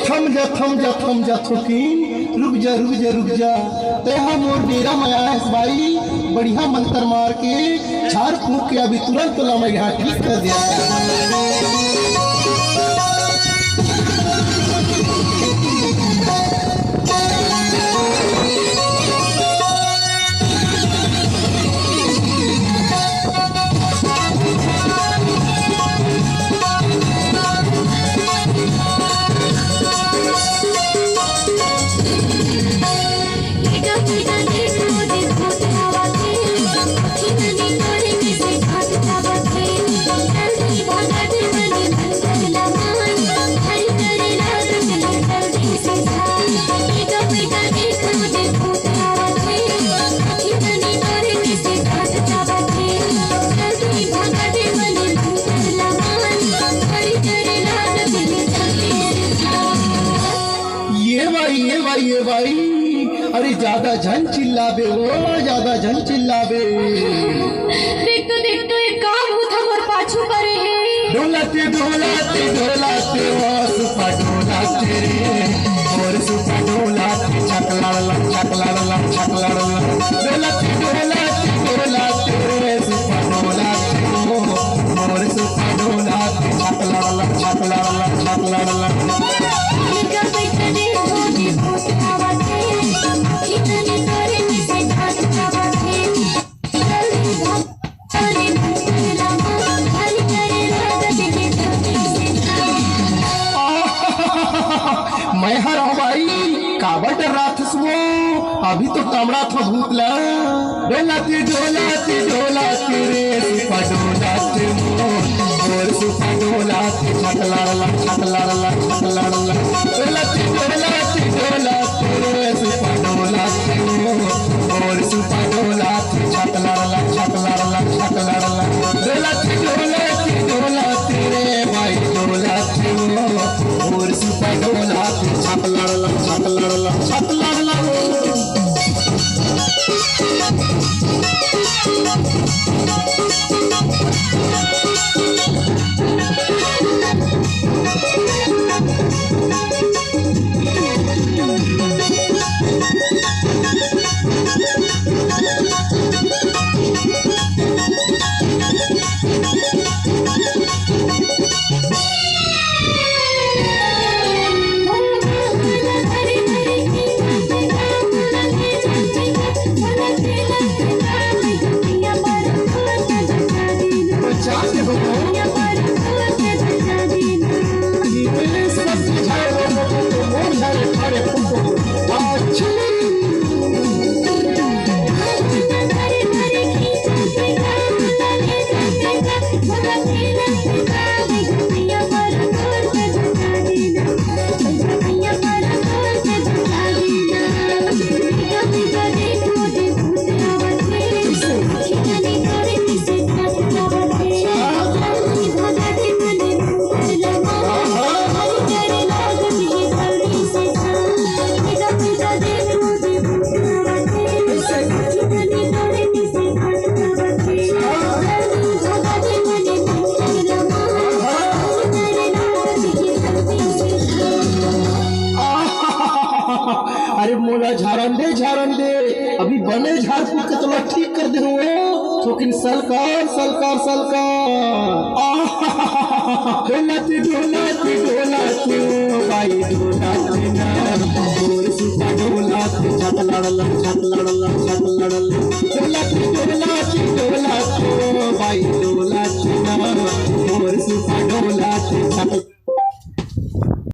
थम जा थोकिन रुक जा तेहा मोर डेरा में आयस भाई बढ़िया मंत्र मार के झाड़ फूक के अभी तुरंत तोला मैं यहाँ ठीक कर दिया। ये भाई अरे ज्यादा झन चिल्लाबे ज्यादा झन चिल्लाबे। देख तो एक काम हो हमर पाछू करे है। डोलाते सुपा डोलाते रे और सुपा डोलाते छकला डोलाते रे सुपा डोलाते और सुपा डोलाते छकला मैं हर भाई काबर डर रहा था वो अभी तो कमरा था भूतला। डोलाते रे सुपा डोलाते और सुपा डोलाते छकला डोलाते रे सुपा डोलाते और सुपा डोलाते छकला डोलाते रे भाई डोलाते और सुपा डोलाते छकला अरे मोला झारन दे अभी बने झाड़ फूक के तो ठीक कर दे लेकिन सलकार डोलाती भाई डोलाती ना और सुपा डोलाती